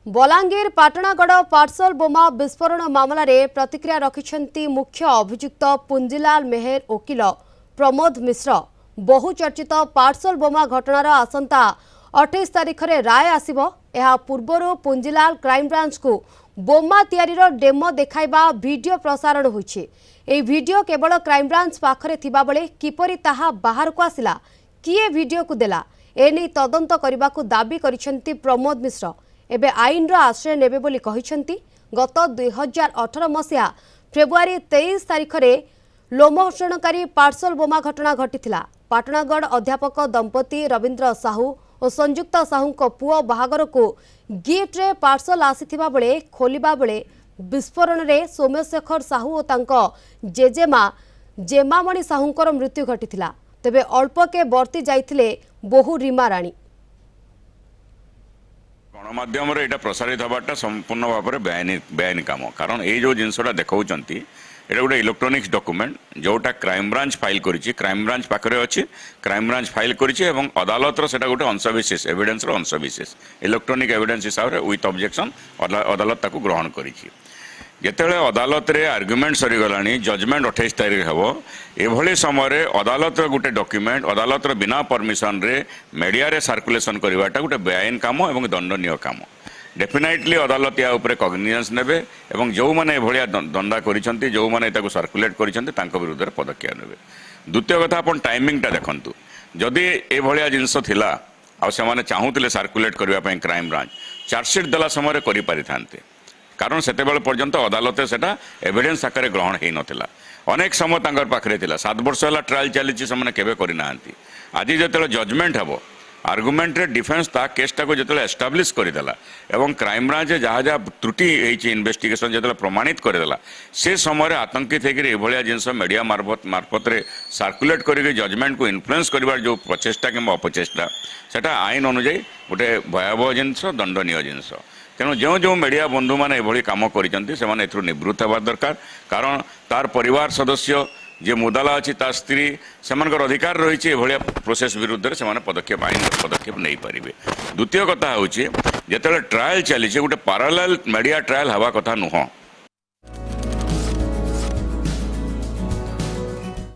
Balangir पाटणागड़ parcel बोमा विस्फोरण मामलें प्रतिक्रिया रखिंट मुख्य अभियुक्त पुंजीलाल मेहर वकिल प्रमोद मिश्र। बहुचर्चित पार्सल बोमा घटनार आसंता 28 तारिख में राय आसिबो। यह पूर्वर पुंजीलाल क्राइमब्रांच को बोमा तैयारीर डेमो देखाइबा वीडियो प्रसारण होइछि। एही वीडियो केवल क्राइमब्रांच पाखरे थिबा बेले किपरि ताहा बाहर को आसिला, किए वीडियो को देला, एने तदंत करबाकू दाबी करिसेंती प्रमोद मिश्र। एबे आईन आश्रय नेबे बोली कहिसेंती। गत 2018 मसीहा फेब्रुआरी 23 तारिख में लोमहर्षणकारी पार्सल बोमा घटना घटिथिला। पाटणागढ़ अध्यापक दंपति रविंद्र साहू और संयुक्त साहू पुओ बाहागर को गिफ्ट रे पार्सल आसीथिबा बेले खोलिबा बेले विस्फोरण रे सौम्यशेखर साहू और तांको जेजेमा जेमामणि साहूंकर मृत्यु घटिथिला। तेबे अल्पके बर्ती जाइथिले बहु रीमा राणी। गणमाध्यम यहाँ प्रसारित हवाटा संपूर्ण भाव में बेआईन काम, कारण ये जो जिनसा देखा ये गोटे इलेक्ट्रोनिक्स डॉक्यूमेंट जोटा क्राइमब्रांच फाइल करिछि, क्राइमब्रांच पाखरे अछि, क्राइमब्रांच फाइल करिछि एवं अदालत सेटा गोटे अंशविशेष एविडेंस अंशविशेष इलेक्ट्रोनिक एविडेंस हिसाब से विथ ऑब्जेक्शन अदालत ताकू ग्रहण करिछि। जेतेबेले अदालत रे आर्गुमेंट सरीगलानी, जजमेंट 28 तारिख हेबो, एभली समय अदालत गोटे डॉक्यूमेंट अदालत बिना परमिशन रे मीडिया रे सर्कुलेशन करवाटा गोटे बेआईन काम एवं दंडनीय काम। डेफिनेटली अदालत या उपरे कॉग्निजेंस नेबे एवं जो माने एभलिया दंडा करिसंती, जो माने ताको सर्कुलेट करिसंती तांको विरुद्ध रे पदक्षेप नेबे। द्वितीय कथा अपन टाइमिंगटा देखंतु, जदि एभलिया जिंस थिला आ से माने चाहूतिले सर्कुलेट करबा पय क्राइम ब्रांच चार्जशीट देला समय करि पारि थांते, कारण सेते बेले पर्यंत अदालत सेटा एविडेंस आकार ग्रहण हेई नथिला। अनेक समय तांकर पाखरे थिला, 7 वर्ष होला ट्रायल चलीछि, से केबे करि नाहंती। आज जेतेले जजमेंट हेबो आर्गुमेंट रे डिफेंस ता केसटा को जेतेले एस्टाब्लिश करिदेला एवं क्राइम ब्रांच जहाँ जहाँ त्रुटि होइछि इन्वेस्टिगेशन जेतेले प्रमाणित करिदेला, से समय आतंकित होकर एभलिया जिनस मीडिया मार्फत रे सर्कुलेट करिके जजमेंट को इन्फ्लुएंस करिवार जो प्रचेष्टा कि अपचेष्टा सेटा आईन अनुଯାयी गोटे भयावह जिनस, दंडनीय जिनस। तेणु जो जो मीडिया बंधु मैंने एभली काम करिसेंती सेमाने एथुर निवृत्त होगा दरकार, कारण तार परिवार सदस्य जे मुदाला अच्छी ता स्त्री सेमानकर अधिकार रही है प्रोसेस विरुद्ध से पदक्षेप आईन पदक्षेप नहीं पारे। द्वितीय कथा हूँ जिते ट्रायल चली गोटे पारालेल मीडिया ट्रायल हवा कथा नुह।